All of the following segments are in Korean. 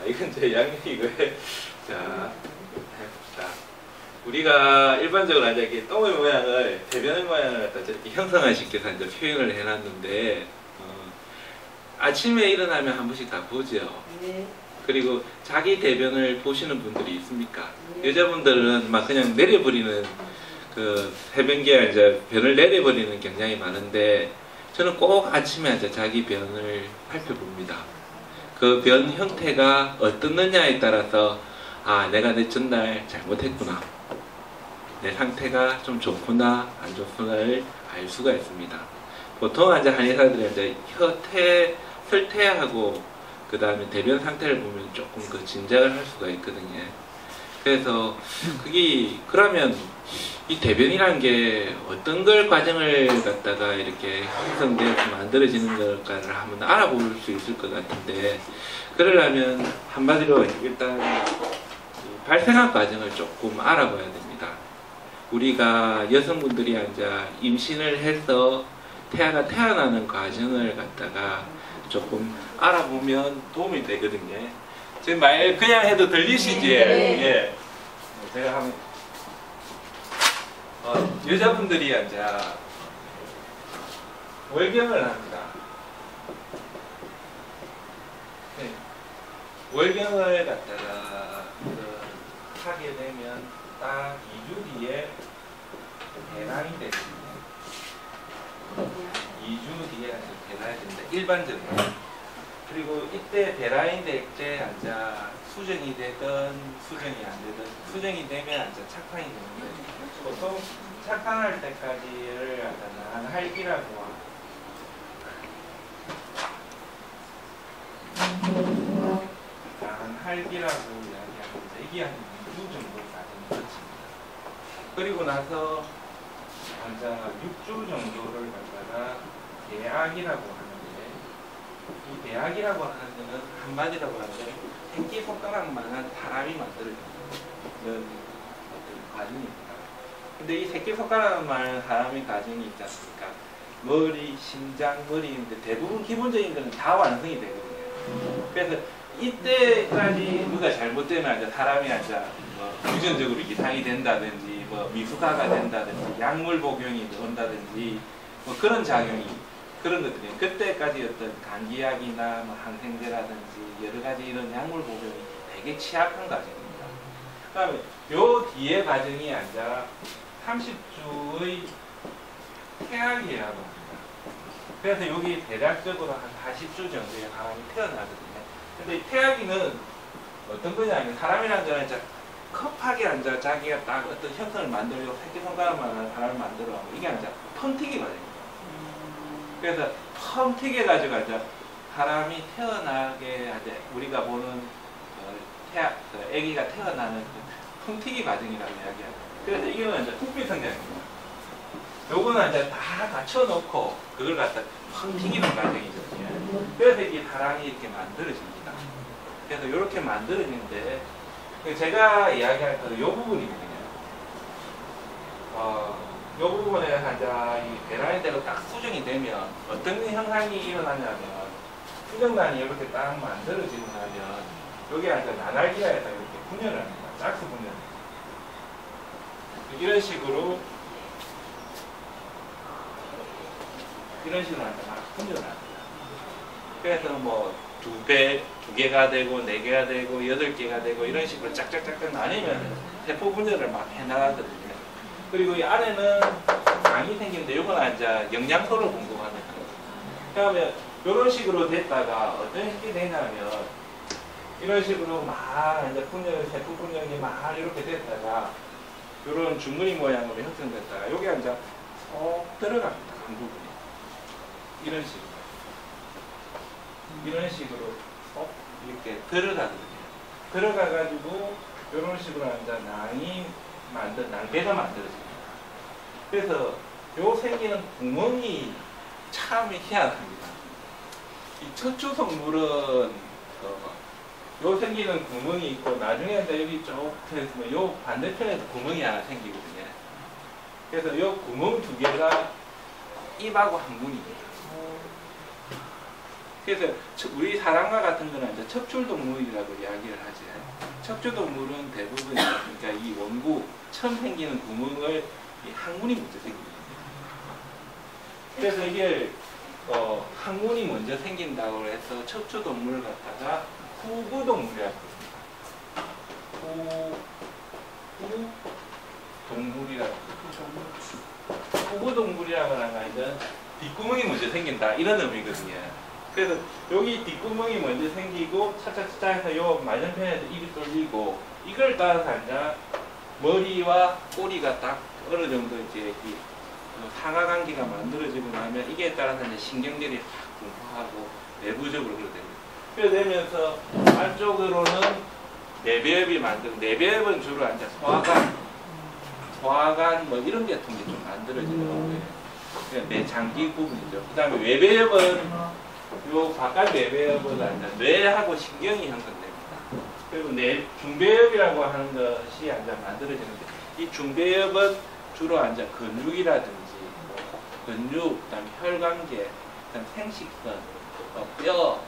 이건 제 양력이고요. 자, 해봅시다. 우리가 일반적으로 이제 이렇게 똥의 모양을, 대변의 모양을 갖다 이렇게 형상화 시켜서 이제 표현을 해놨는데, 아침에 일어나면 한 번씩 다 보죠. 네. 그리고 자기 대변을 보시는 분들이 있습니까? 네. 여자분들은 막 그냥 내려버리는 그 해변기에 이제 변을 내려버리는 경향이 많은데, 저는 꼭 아침에 이제 자기 변을 살펴봅니다. 그 변 형태가 어떻느냐에 따라서 아, 내가 내 전날 잘못했구나, 내 상태가 좀 좋구나 안 좋구나를 알 수가 있습니다. 보통 이제 한의사들이 이제 설태하고 그 다음에 대변 상태를 보면 조금 그 짐작을 할 수가 있거든요. 그래서 그러면 이 대변이란 게 어떤 걸 과정을 갖다가 이렇게 형성되어서 만들어지는 걸까를 한번 알아볼 수 있을 것 같은데, 그러려면 한마디로 일단 발생학 과정을 조금 알아봐야 됩니다. 우리가 여성분들이 앉아 임신을 해서 태아가 태어나는 과정을 갖다가 조금 알아보면 도움이 되거든요. 지금 말 그냥 해도 들리시지? 네. 예. 제가 한번 여자분들이 앉아 월경을 합니다. 네. 월경을 갖다가 하게 되면 딱 2주 뒤에 배란이 되거든요. 2주 뒤에 배란이 됩니다. 일반적으로. 그리고 이때 배란이 될 때 앉아 수정이 되든 수정이 안 되든, 수정이 되면 앉아 착황이 되는데, 보통 착황할 때까지를 난할기라고 난할기라고 이야기하면서 이게 한 2주 정도 과정이 거칩니다. 그리고 나서 앉아 6주 정도를 갖다가 대학이라고 하는데, 이 대학이라고 하는 데는 한마디라고 하는데 새끼손가락만한 사람이 만들어지는 어떤 과정입니다. 근데 이 새끼손가락만한 사람의 과정이 있지 않습니까? 머리, 심장, 머리인데 대부분 기본적인 것은 다 완성이 되거든요. 그래서 이때까지 누가 잘못되면 이제 사람이 앉아 유전적으로 이상이 된다든지, 미숙아가 된다든지, 약물 복용이 온다든지, 그런 작용이, 그런 것들이 그때까지 어떤 감기약이나 항생제라든지 여러 가지 이런 약물 복용이 되게 취약한 과정입니다. 그다음에 요 뒤에 과정이 앉아 30주의 태학이라고 합니다. 그래서 여기 대략적으로 한 40주 정도의 사람이 태어나거든요. 근데 이 태학이는 어떤 거냐면, 사람이란 자는 컵하게 앉아 자기가 딱 어떤 형상을 만들고 새끼손가락만한 사람을 만들어, 이게 앉아 펌튀기 과정입니다. 그래서 펌튀기 가지고 앉아 사람이 태어나게 하자, 우리가 보는 아기가 태어나는 펌튀기 과정이라고 이야기하죠. 그래서 이거는 이제 국비성장입니다. 요거는 이제 다 갖춰놓고 그걸 갖다 펌튀기는 과정이죠. 그래서 이게 사람이 이렇게 만들어집니다. 그래서 이렇게 만들어지는데, 제가 이야기할 이 부분이거든요. 이 부분에 앉아 이 배란이 되고 딱 수정이 되면 어떤 현상이 일어나냐면, 수정란이 이렇게 딱 만들어지고 나면 여기 앉아 나날기라 해서 이렇게 분열을 합니다. 짝수 분열. 이런 식으로 앉아 막 분열을 합니다. 그래서 두 개가 되고, 4개가 되고, 8개가 되고, 이런 식으로 짝짝짝짝 나뉘면 세포 분열을 막 해나가거든요. 그리고 이 안에는 장이 생기는데, 이건 이제 영양소를 공급합니다. 그러면 이런 식으로 됐다가 어떻게 되냐면, 이런 식으로 막 이제 세포 분열이 막 이렇게 됐다가, 이런 주머니 모양으로 형성됐다가, 여기 이제 쏙 들어갑니다. 한 부분이. 이런 식으로 이렇게 들어가거든요. 들어가가지고 이런 식으로 앉아 낭배가 만들어집니다. 그래서 요 생기는 구멍이 참 희한합니다. 이 척추성물은 요 생기는 구멍이 있고, 나중에 이제 여기 쭉 펴있으면 요 반대편에도 구멍이 하나 생기거든요. 그래서 요 구멍 2개가 입하고 항문입니다. 그래서 우리 사람과 같은 거는 이제 척추동물이라고 이야기를 하지. 척추동물은 대부분 그러니까 이 원구 처음 생기는 구멍을 이 항문이 먼저 생깁니다. 그래서 이게 항문이 먼저 생긴다고 해서 척추동물을 갖다가 후구동물이라고 합니다. 후구동물이라고 후구동물이라고 하는 건 뒷구멍이 먼저 생긴다 이런 의미거든요. 그래서 여기 뒷구멍이 먼저 생기고 차차차차 해서 요 맞은편에서 입이 뚫리고 이걸 따라서 이제 머리와 꼬리가 딱 어느 정도 이제 이 상하관계가 만들어지고 나면 이게 따라서 이제 신경들이 확 분포하고 내부적으로 그렇게 됩니다. 그렇게 되면서 안쪽으로는 내배엽이 만들고 내배엽은 주로 이제 소화관 뭐 이런 계통이 좀 만들어지는 거예요. 내장기 부분이죠. 그 다음에 외배엽은 요 바깥 외배엽은 뇌하고 신경이 형성됩니다. 그리고 중배엽이라고 하는 것이 이제 만들어지는데 이 중배엽은 주로 이제 근육이라든지 근육, 그다음에 혈관계, 그다음 생식선, 뼈,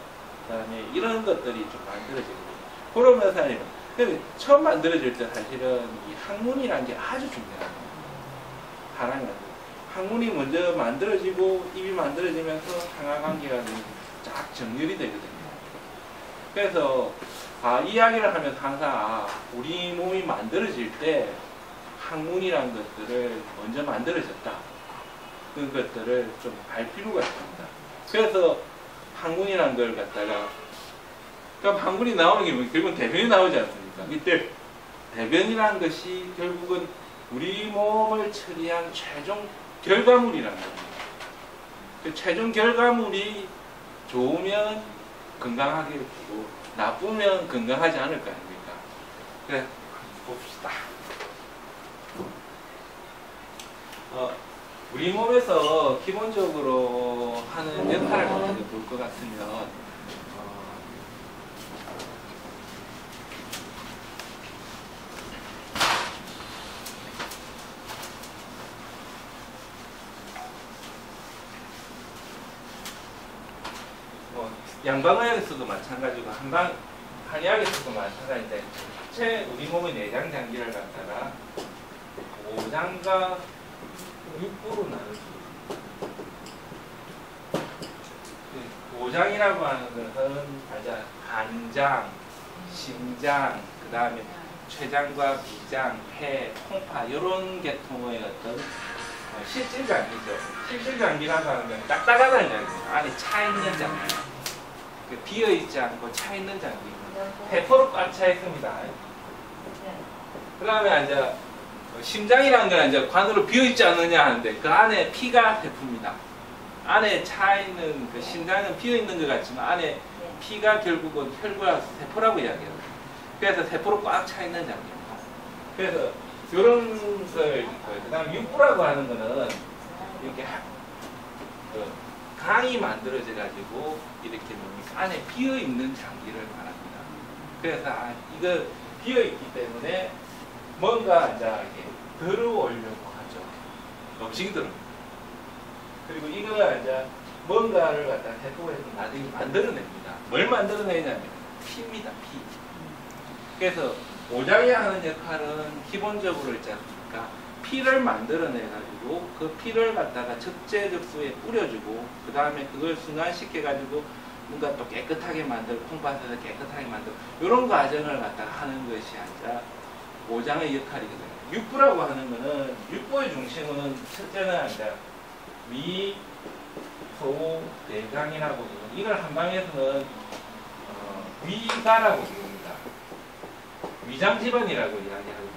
그다음에 이런 것들이 좀 만들어집니다. 그러면서 처음 만들어질 때 사실은 이 항문이라는 게 아주 중요합니다. 사람이 항문이 먼저 만들어지고 입이 만들어지면서 상하관계가 쫙 정렬이 되거든요. 그래서 이야기를 하면서 항상 우리 몸이 만들어질 때 항문이라는 것들을 먼저 만들어졌다. 그런 것들을 좀 알 필요가 있습니다. 그래서 항문이라는 걸 갖다가 그럼 항문이 나오는 게 결국은 대변이 나오지 않습니까? 이때 대변이라는 것이 결국은 우리 몸을 처리한 최종 결과물이라는 겁니다. 그 최종 결과물이 좋으면 건강하게 되고 나쁘면 건강하지 않을 거 아닙니까? 그래 봅시다. 우리 몸에서 기본적으로 하는 역할을 볼 것 같으면 양방의학에서도 마찬가지고 한의학에서도 마찬가지인데 우리 몸의 내장 장기를 갖다가 5장과 6부로 나눌 수 있습니다. 5장이라고 하는 것은 간장, 심장, 그 다음에 췌장과 비장, 폐, 콩파 이런 계통의 어떤 실질장기죠. 실질장기라고 하는 건 딱딱하다는 장기입니다. 안에 차있는 장기. 비어있지 않고 차있는 장기입니다. 세포로 꽉 차 있습니다. 그 다음에 이제 심장이라는 건 이제 관으로 비어있지 않느냐 하는데 그 안에 피가 세포입니다. 안에 차있는 그 심장은 비어있는 것 같지만 안에 피가 결국은 혈관 세포라고 이야기해요. 그래서 세포로 꽉 차있는 장기입니다. 그래서 이런 걸 있고요. 그 다음 육부라고 하는 거는 이렇게 강이 만들어져 가지고 이렇게 안에 비어 있는 장기를 말합니다. 그래서 이거 비어 있기 때문에 뭔가 이제 이렇게 들어오려고 하죠. 음식이 들어옵니다. 그리고 이거가 이제 뭔가를 갖다 세포에서 나중에 만들어냅니다. 뭘 만들어내냐면 피입니다. 피. 그래서 오장이 하는 역할은 기본적으로 있지 않습니까? 피를 만들어내가지고 그 피를 갖다가 적재적소에 뿌려주고 그 다음에 그걸 순환시켜가지고 뭔가 또 깨끗하게 만들고 콩팥에서 깨끗하게 만들고 이런 과정을 갖다가 하는 것이 아니라 오장의 역할이거든요. 육부라고 하는 거는 육부의 중심은 첫째는 이제 위, 소, 대장이라고 부릅니다. 이걸 한방에서는 위가라고 부릅니다. 위장집안이라고 이야기하거든요.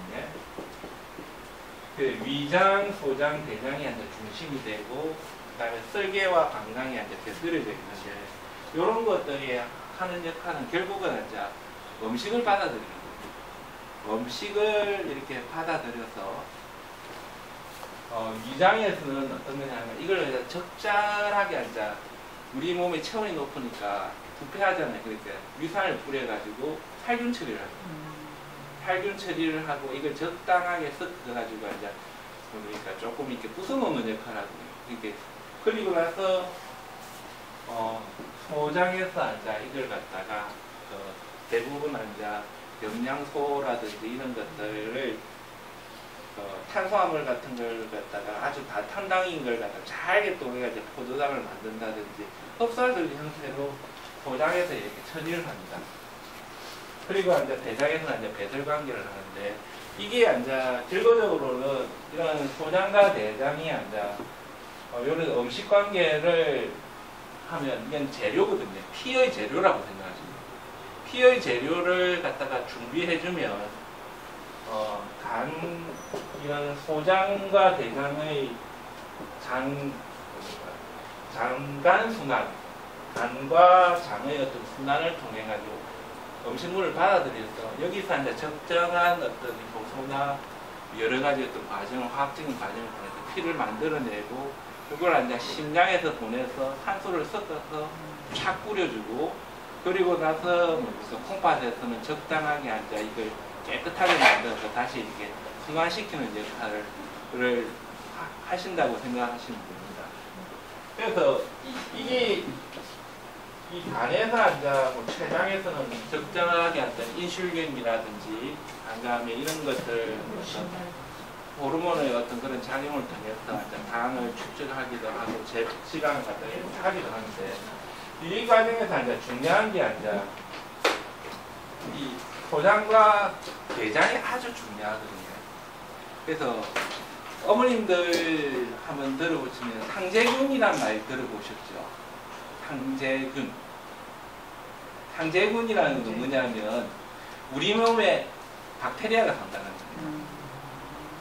그 위장, 소장, 대장이 이제 중심이 되고 그다음에 설계와 방광이 이제 곁들여져 있는데 이런 것들이 하는 역할은 결국은 이제 음식을 받아들이는 거예요. 음식을 이렇게 받아들여서 위장에서는 어떤 거냐면 이걸 이제 적절하게 이제 우리 몸의 체온이 높으니까 부패하잖아요. 그러니까 위산을 뿌려가지고 살균 처리를 합니다. 살균 처리를 하고 이걸 적당하게 섞어가지고 이제 그러니까 조금 이렇게 부숴놓는 역할을 하고 이렇게 그리고 나서 소장에서 이걸 갖다가 대부분 영양소라든지 이런 것들을 탄수화물 같은 걸 갖다가 아주 다탕당인 걸 갖다가 잘게 또 해가지고 포도당을 만든다든지 흡수화들 형태로 소장에서 이렇게 처리를 합니다. 그리고 대장에서는 배설 관계를 하는데 이게 결과적으로는 이런 소장과 대장이 이런 음식 관계를 하면 이건 재료거든요. 피의 재료라고 생각하십니다. 피의 재료를 갖다가 준비해주면 이런 소장과 대장의 장간순환, 간과 장의 어떤 순환을 통해 가지고 음식물을 받아들여서 여기서 적정한 어떤 효소나 여러 가지 어떤 과정을, 화학적인 과정을 통해서 피를 만들어내고 이걸 심장에서 보내서 산소를 섞어서 착 뿌려주고 그리고 나서 콩팥에서는 적당하게 이걸 깨끗하게 만들어서 다시 이렇게 순환시키는 역할을 하신다고 생각하시면 됩니다. 그래서 이게 이 간에서 췌장에서는 적정하게 인슐린이라든지 그다음에 이런 것들 호르몬의 어떤 그런 작용을 통해서 당을 축적하기도 하고 시간을 갖다 하기도 하는데 이 과정에서 중요한 게 이 소장과 대장이 아주 중요하거든요. 그래서 어머님들 한번 들어보시면 상제균이란 말 들어보셨죠? 상제균. 상제균이라는 건 뭐냐면 우리 몸에 박테리아가 산다는 거예요.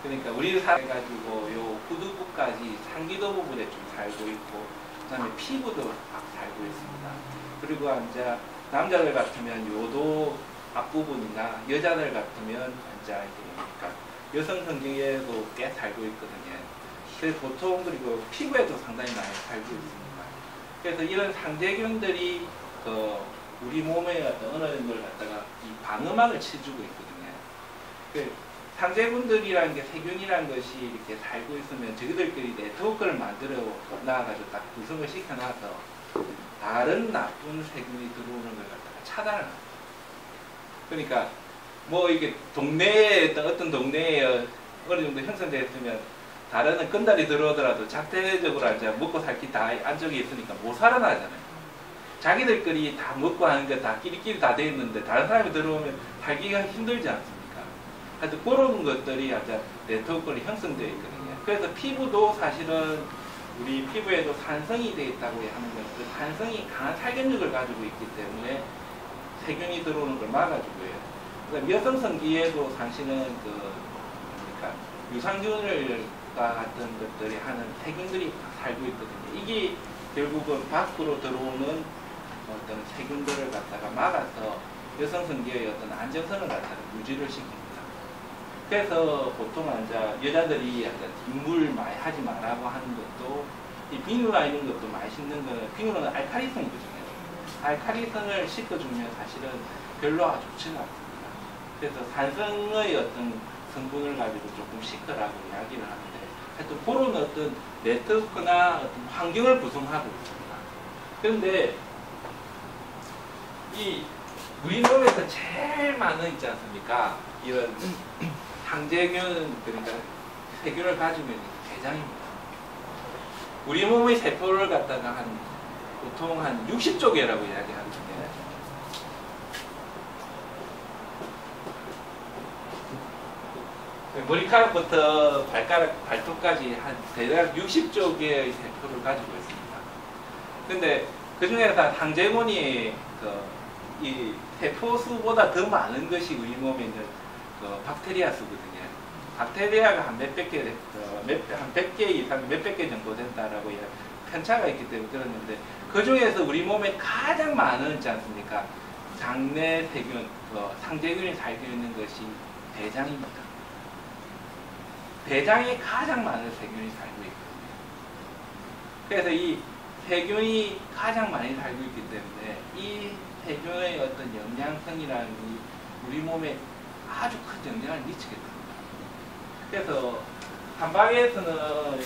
그러니까 우리를 살아가지고 요 후두부까지 상기도 부분에 좀 살고 있고 그다음에 피부도 살고 있습니다. 그리고 남자들 같으면 요도 앞부분이나 여자들 같으면 그러니까 여성 성경에도 꽤 살고 있거든요. 그래서 보통 그리고 피부에도 상당히 많이 살고 있습니다. 그래서 이런 상제균들이 우리 몸의 어떤 어느 걸 갖다가 이 방음막을 쳐주고 있거든요. 상제균들이라는 게 세균이라는 것이 이렇게 살고 있으면 저희들끼리 네트워크를 만들어 나와가지고 딱 구성을 시켜놔서 다른 나쁜 세균이 들어오는 걸 갖다가 차단을 합니다. 그러니까 이게 동네에 어떤 동네에 어느 정도 형성되었으면 다른 건달이 들어오더라도 작대적으로 먹고 살기 다 안쪽에 있으니까 못 살아나잖아요. 자기들끼리 다 먹고 하는 게 다 끼리끼리 다 돼 있는데 다른 사람이 들어오면 살기가 힘들지 않습니까? 하여튼 그런 것들이 네트워크로 형성되어 있거든요. 그래서 피부도 사실은 우리 피부에도 산성이 되어 있다고 하는 것은 산성이 강한 살균력을 가지고 있기 때문에 세균이 들어오는 걸 막아주고요. 그러니까 여성성기에도 사실은 그러니까 유산균과 같은 것들이 하는 세균들이 살고 있거든요. 이게 결국은 밖으로 들어오는 어떤 세균들을 갖다가 막아서 여성성기의 어떤 안정성을 갖다가 유지를 시킵니다. 그래서 보통 여자들이 뒷물 많이 하지 말라고 하는 것도 이 비누나 이런 것도 많이 씻는 거는 비누는 알칼리성이거든요. 알칼리성을 씻어주면 사실은 별로 좋지는 않습니다. 그래서 산성의 어떤 성분을 가지고 조금 씻으라고 이야기를 하는데 하여튼 그런 어떤 네트워크나 어떤 환경을 구성하고 있습니다. 그런데 이 우리 몸에서 제일 많은 있지 않습니까? 이런 상제균, 그러니까 세균을 가지고 있는 대장입니다. 우리 몸의 세포를 갖다가 보통 한 60조 개라고 이야기하는데 머리카락부터 발톱까지 대략 60조 개의 세포를 가지고 있습니다. 근데 그 중에서 상제균이 이 세포 수보다 더 많은 것이 우리 몸에 있는 박테리아 수거든요. 박테리아가 한 몇백 개, 한 100개 이상, 몇백 개 정도 된다라고 편차가 있기 때문에 그러는데 그 중에서 우리 몸에 가장 많은 있지 않습니까? 장내 세균, 상제균이 살고 있는 것이 대장입니다. 대장에 가장 많은 세균이 살고 있거든요. 그래서 이 세균이 가장 많이 살고 있기 때문에 이 세균의 어떤 영양성이라는 게 우리 몸에 아주 큰 영향을 미치게 됩니다. 그래서 한방에서는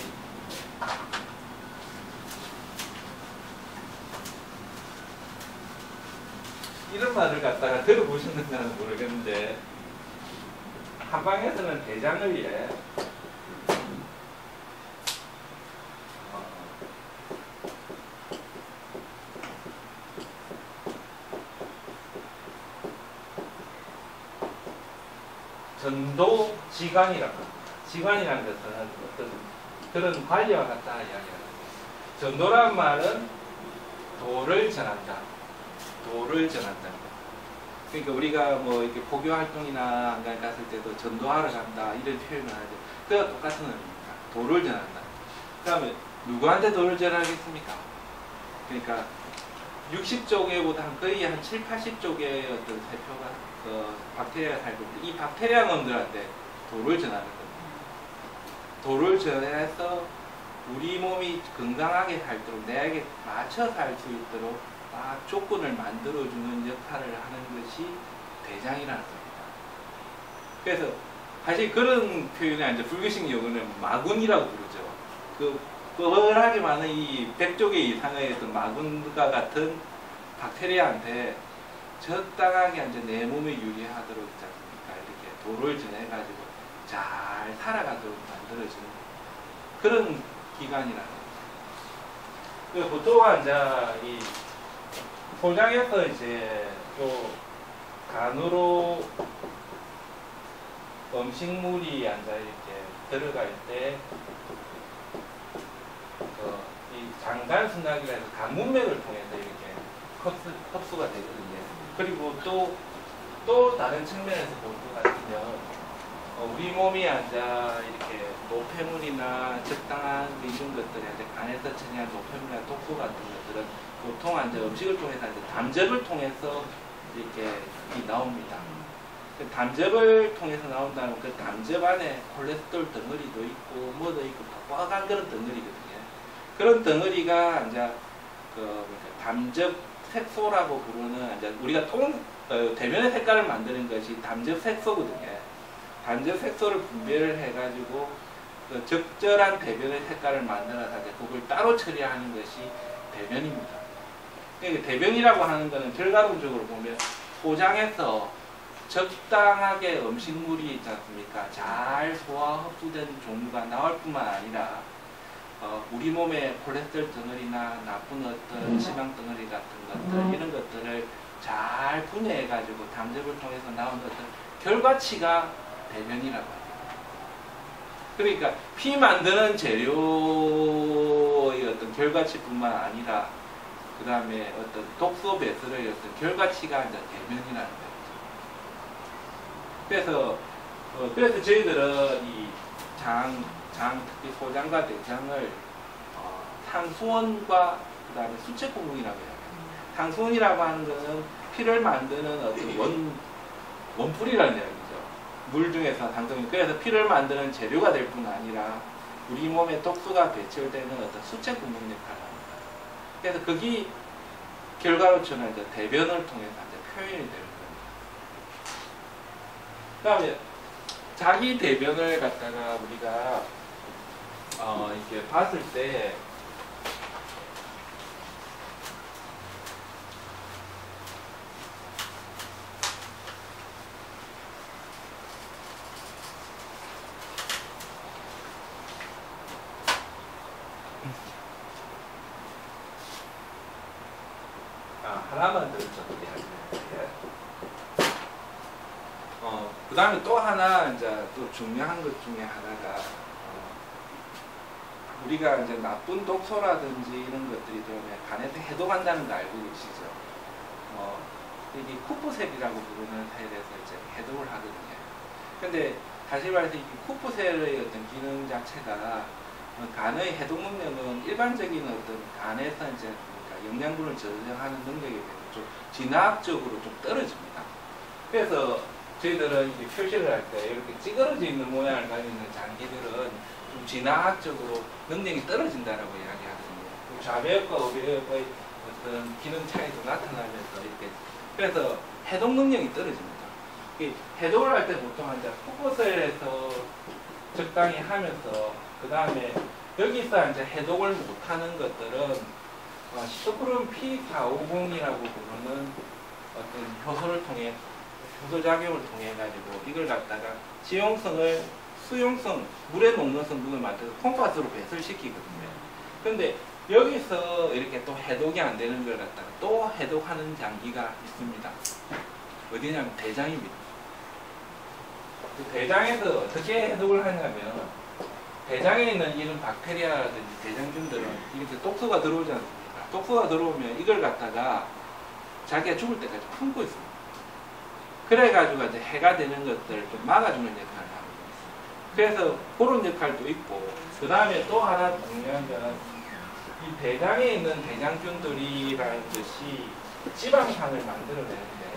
이런 말을 갖다가 들어보셨는지는 모르겠는데 한방에서는 대장을 예. 전도지관이라고 합니다. 지관이라는 것은 어떤 그런 관리와 같다 이야기합니다. 전도란 말은 도를 전한다. 도를 전한다. 그러니까 우리가 뭐 이렇게 포교 활동이나 안간 갔을 때도 전도하러 간다 이런 표현을 하죠. 그와 똑같은 의미입니다. 도를 전한다. 그다음에 누구한테 도를 전하겠습니까? 그러니까 60조개보다 거의 한 7, 80조개의 어떤 세포가 박테리아가 살고 있는데 이 박테리아 놈들한테 도를 전하는 겁니다. 도를 전해서 우리 몸이 건강하게 살도록 내에게 맞춰 살 수 있도록 막 조건을 만들어주는 역할을 하는 것이 대장이라는 겁니다. 그래서 사실 그런 표현이 이제 불교식 용어는 마군이라고 부르죠. 뻘하게 많은 이 100조개 이상의 어떤 마군과 같은 박테리아한테 적당하게 이제 내 몸에 유리하도록 있지 않습니까? 이렇게 도를 전해가지고 잘 살아가도록 만들어주는 그런 기관이라는 거죠. 보통 이제 이 소장에서 이제 또 간으로 음식물이 이제 이렇게 들어갈 때 이 장간순환이라 해서 간 문맥을 통해서 이렇게 흡수가 되거든요. 그리고 또 다른 측면에서 볼 것 같으면 우리 몸이 앉아 이렇게 노폐물이나 적당한 이런 것들이 이제 간에서 처리한 노폐물이나 독소 같은 것들은 보통 이제 음식을 통해서 이제 담즙을 통해서 이렇게 나옵니다. 그 담즙을 통해서 나온다면 그 담즙 안에 콜레스테롤 덩어리도 있고 뭐도 있고 뻑뻑한 그런 덩어리거든요. 그런 덩어리가 이제 담즙 색소라고 부르는 이제 우리가 대변의 색깔을 만드는 것이 담즙 색소거든요. 담즙 색소를 분배를 해가지고 적절한 대변의 색깔을 만들어서 이제 그걸 따로 처리하는 것이 대변입니다. 그러니까 대변이라고 하는 것은 결과론적으로 보면 포장해서 적당하게 음식물이 있지 않습니까? 잘 소화 흡수된 종류가 나올 뿐만 아니라 우리 몸에 콜레스테롤 덩어리나 나쁜 어떤 지방 덩어리 같은 것들 이런 것들을 잘 분해해 가지고 담즙을 통해서 나온 어떤 결과치가 대변이라고 합니다. 그러니까 피 만드는 재료의 어떤 결과치뿐만 아니라 그 다음에 어떤 독소 배설의 어떤 결과치가 이제 대변이라는 거죠. 그래서 저희들은 이 특히 소장과 대장을 상수원과 그 다음에 수채구멍이라고 해요. 상수원이라고 하는 것은 피를 만드는 어떤 원뿔이라는 이야기죠. 물 중에서 상수원. 그래서 피를 만드는 재료가 될 뿐 아니라 우리 몸에 독소가 배출되는 어떤 수채구멍 역할을 합니다. 그래서 거기 결과로서는 이제 대변을 통해서 이제 표현이 되는 겁니다. 그 다음에 자기 대변을 갖다가 우리가 이렇게 봤을 때 하나만 더 정리하겠습니다. 그 다음에 또 하나 이제 또 중요한 것 중에 하나가 우리가 이제 나쁜 독소라든지 이런 것들이 들어오면 간에서 해독한다는 거 알고 계시죠? 이게 쿠프셀이라고 부르는 셀에서 이제 해독을 하거든요. 근데 다시 말해서 이 쿠프셀의 어떤 기능 자체가 간의 해독 능력은 일반적인 어떤 간에서 이제 영양분을 저장하는 능력에 비해서 좀 진화학적으로 좀 떨어집니다. 그래서 저희들은 이제 표시를 할 때 이렇게 찌그러져 있는 모양을 가지고 있는 장기들은 좀 진화학적으로 능력이 떨어진다라고 이야기하거든요. 좌배역과 우배역의 어떤 기능 차이도 나타나면서 이렇게 그래서 해독 능력이 떨어집니다. 해독을 할 때 보통 이제 쿠퍼셀에서 적당히 하면서 그 다음에 여기서 이제 해독을 못하는 것들은 시토크론 P450이라고 부르는 어떤 효소를 통해 효소작용을 통해 가지고 이걸 갖다가 지용성을 수용성 물에 녹는 성분을 만들어서 콩팥으로 배설시키거든요. 그런데 여기서 이렇게 또 해독이 안 되는 걸 갖다가 또 해독하는 장기가 있습니다. 어디냐면 대장입니다. 그 대장에서 어떻게 해독을 하냐면 대장에 있는 이런 박테리아라든지 대장균들은 이렇게 독소가 들어오지 않습니까? 독소가 들어오면 이걸 갖다가 자기가 죽을 때까지 품고 있습니다. 그래가지고 이제 해가 되는 것들을 좀 막아주는 역할을 하고 있습니다. 그래서 그런 역할도 있고, 그 다음에 또 하나 중요한 거는 이 대장에 있는 대장균들이라는 것이 지방산을 만들어내는데,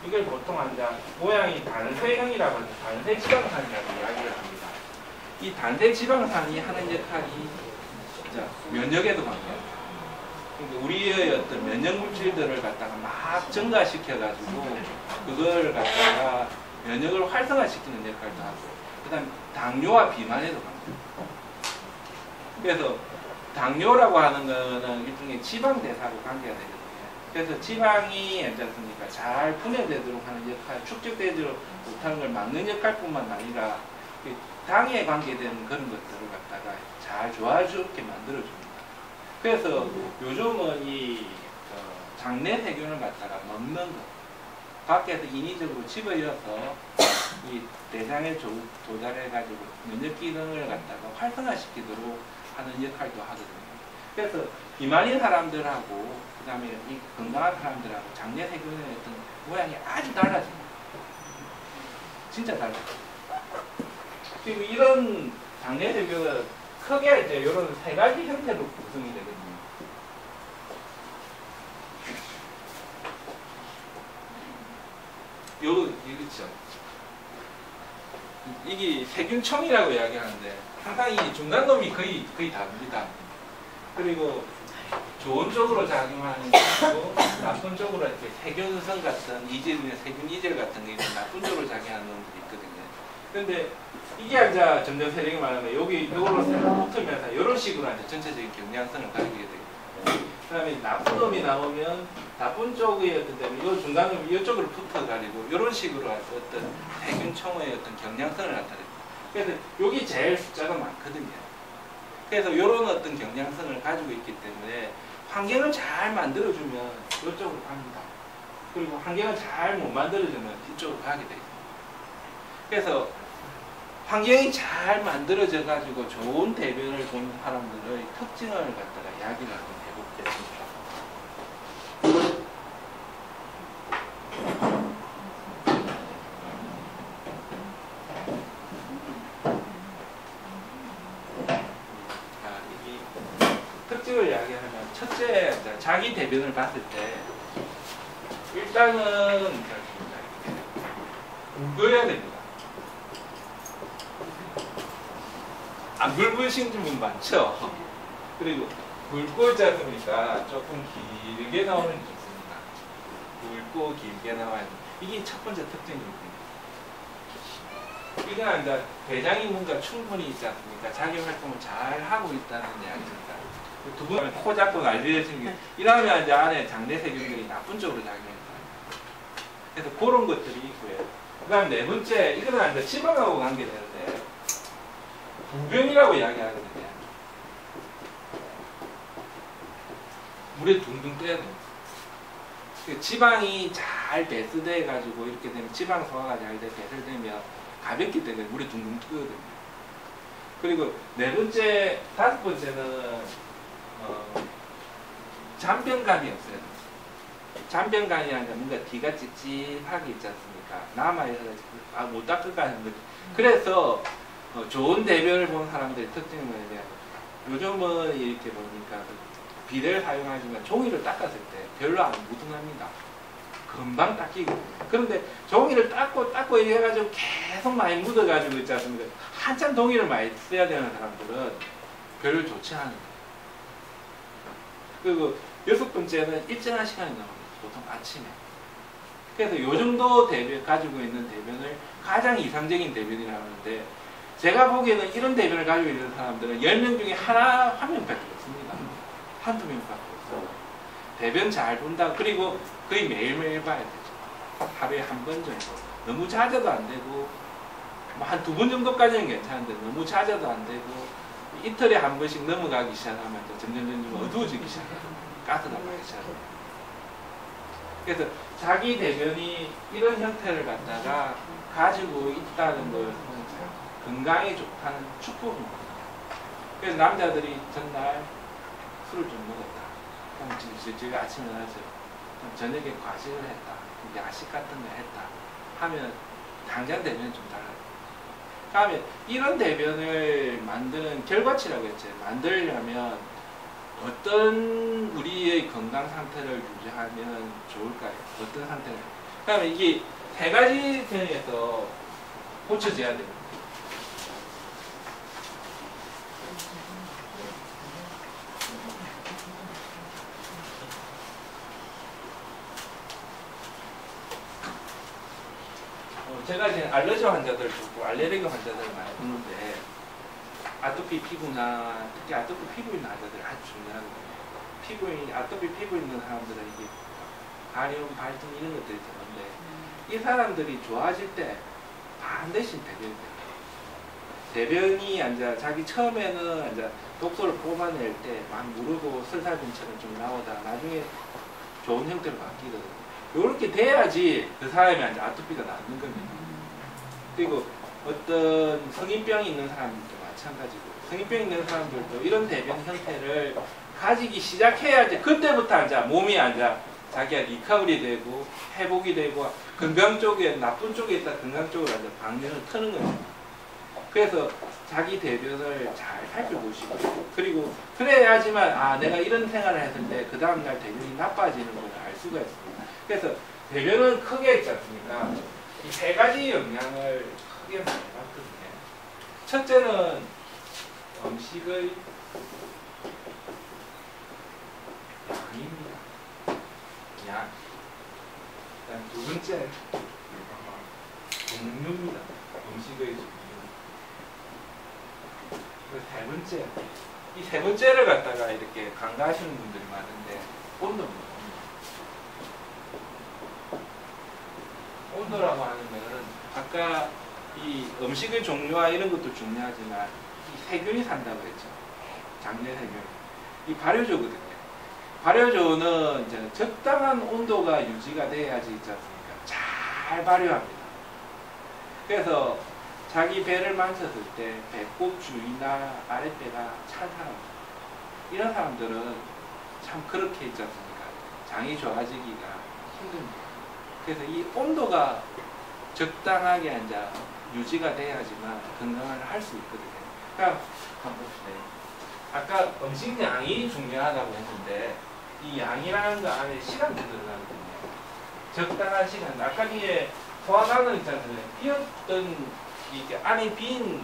이걸 보통 모양이 단세형이라고 해서 단세 지방산이라고 이야기를 합니다. 이 단세 지방산이 하는 역할이 면역에도 관계합니다. 우리의 어떤 면역 물질들을 갖다가 막 증가시켜가지고 그걸 갖다가 면역을 활성화시키는 역할도 하고, 그다음에 당뇨와 비만에도 관계합니다. 그래서 당뇨라고 하는 거는 일종의 지방 대사로 관계가 되거든요. 그래서 지방이 괜찮습니까? 잘 분해되도록 하는 역할, 축적되지 못하는 걸 막는 역할뿐만 아니라 당에 관계되는 그런 것들을 갖다가 잘 좋아지게 만들어줍니다. 그래서 요즘은 이 장내 세균을 갖다가 먹는 것, 밖에서 인위적으로 집어넣어서 이 대장에 조달해가지고 면역 기능을 갖다가 활성화시키도록 하는 역할도 하거든요. 그래서 비만인 사람들하고 그 다음에 이 건강한 사람들하고 장내 세균의 어떤 모양이 아주 달라집니다. 진짜 달라집니다. 지금 이런 장내 세균은 크게 이제 이런 세 가지 형태로 구성이 되거든요. 이거죠. 이게 세균청이라고 이야기하는데 항상 이 중간놈이 거의 다릅니다. 그리고 좋은 쪽으로 작용하는 게 있고 나쁜 쪽으로 이렇게 세균성 같은 세균 이질 같은 게 나쁜 쪽으로 작용하는 놈들이 있거든요. 그런데 이게 이제 점점 세력이 많으면 요거로 붙으면서 이런 식으로 이제 전체적인 경량성을 가지게 되고, 그 다음에 나쁜 놈이 나오면 나쁜 쪽이었기 때문에 이 중간놈이 이쪽으로 붙어가지고 이런 식으로 어떤 세균총의 어떤 경량성을 나타냅니다. 그래서 여기 제일 숫자가 많거든요. 그래서 이런 어떤 경량성을 가지고 있기 때문에 환경을 잘 만들어주면 이쪽으로 갑니다. 그리고 환경을 잘 못 만들어주면 이쪽으로 가게 되죠. 그래서 환경이 잘 만들어져 가지고 좋은 대변을 보는 사람들의 특징을 갖다가 이야기를 한번 해보겠습니다. 특징을 이야기하면 첫째, 자기 대변을 봤을 때 일단은 굵어야 됩니다. 안 굵으신 분 많죠? 그리고 굵고 있지 않습니까? 조금 길게 나오는 게 있습니다. 굵고 길게 나와야 됩니다. 이게 첫 번째 특징이거든요. 이건 이제 대장이 뭔가 충분히 있지 않습니까? 자기 활동을 잘 하고 있다는 이야기입니다. 두 번째는 코 잡고 날리시는 게 이러면 이제 안에 장내 세균들이 나쁜 쪽으로 작용합니다. 그래서 그런 것들이 있고요. 그 다음 네 번째, 이거는 이제 지방하고 관계되는데 부변이라고 이야기하거든요. 물에 둥둥 떠야 됩니다. 지방이 잘 배수돼 가지고 이렇게 되면 지방 소화가 잘 돼 배설되면 가볍기 때문에 물에 둥둥 뜨거든요. 그리고 네 번째, 다섯 번째는 잔변감이 없어야 됩니다. 잔변감이라는 건 뭔가 뒤가 찝찝하게 있지 않습니까? 남아있어서 못 닦을까 하는 거죠. 그래서 좋은 대변을 본 사람들의 특징은 뭐냐면 요즘은 이렇게 보니까 비데를 사용하지만 종이를 닦았을 때 별로 안 묻어납니다. 금방 닦이거든요. 그런데 종이를 닦고 이래 해가지고 계속 많이 묻어가지고 있지 않습니까? 한참 종이를 많이 써야 되는 사람들은 별로 좋지 않은 거예요. 그리고 여섯 번째는 일정한 시간이 나옵니다. 보통 아침에. 그래서 요 정도 대변 가지고 있는 대변을 가장 이상적인 대변이라고 하는데, 제가 보기에는 이런 대변을 가지고 있는 사람들은 10명 중에 한 명밖에 없습니다. 한두 명밖에 없어요. 대변 잘 본다. 그리고 거의 매일매일 봐야 되죠. 하루에 한 번 정도. 너무 잦아도 안 되고, 뭐 한 2번 정도까지는 괜찮은데 너무 잦아도 안 되고, 이틀에 한 번씩 넘어가기 시작하면 점점 어두워지기 시작해요. 가스가 나기 시작해요. 그래서 자기 대변이 이런 형태를 갖다가 가지고 있다는 걸 건강에 좋다는 축복입니다. 그래서 남자들이 전날 술을 좀 먹었다. 그럼 저희 아침에 나서 저녁에 과식을 했다. 야식 같은 거 했다. 하면 당장 대변이 좀 달라요. 다음에 이런 대변을 만드는 결과치라고 했죠. 만들려면 어떤 우리의 건강 상태를 유지하면 좋을까요? 어떤 상태를? 그러면 이게 3가지 편에서 고쳐져야 됩니다. 제가 이제 알러지 환자들 보고 알레르기 환자들을 많이 보는데 아토피 피부나 특히 아토피 피부 있는 환자들이 아주 중요하거든요. 아토피 피부 있는 사람들은 이게 발염, 발진 이런 것들이 있는데 이 사람들이 좋아질 때 반드시 대변이 돼요. 대변이 이제 자기 처음에는 이제 독소를 뽑아낼 때 막 무르고 설사균처럼 좀 나오다가 나중에 좋은 형태로 바뀌거든요. 이렇게 돼야지 그 사람이 이제 아토피가 낫는 겁니다. 그리고 어떤 성인병이 있는 사람들도 마찬가지고, 성인병 있는 사람들도 이런 대변 형태를 가지기 시작해야지 그때부터 이제 몸이 이제 자기가 리커버리 되고 회복이 되고 건강 쪽에 나쁜 쪽에 있다 건강 쪽으로 이제 방면을 트는 거죠. 그래서 자기 대변을 잘 살펴보시고, 그리고 그래야지만 내가 이런 생활을 했을 때 그 다음날 대변이 나빠지는 걸 알 수가 있습니다. 그래서 대변은 크게 있지 않습니까? 이 3가지 영향을 크게 많이 받거든요. 첫째는 음식의 양입니다. 양. 그다음 2번째 종류입니다. 음식의 종류. 그리고 3번째, 이 3번째를 갖다가 이렇게 간과하시는 분들이 많은데 온도입니다. 온도라고 하는 거는 아까 이 음식의 종류와 이런 것도 중요하지만 이 세균이 산다고 했죠. 장내 세균. 이 발효조거든요. 발효조는 이제 적당한 온도가 유지가 돼야지 있지 않습니까? 잘 발효합니다. 그래서 자기 배를 만졌을 때 배꼽 주위나 아랫배가 찬 사람, 이런 사람들은 참 그렇게 있지 않습니까? 장이 좋아지기가 힘듭니다. 그래서 이 온도가 적당하게 이제 유지가 돼야지만 건강을 할 수 있거든요. 그러니까 한번 봅시다. 아까 음식 양이 중요하다고 했는데 이 양이라는 거 안에 시간도 들어가거든요. 적당한 시간. 아까 뒤에 소화관을 있잖아요. 비었던 이게 안에 빈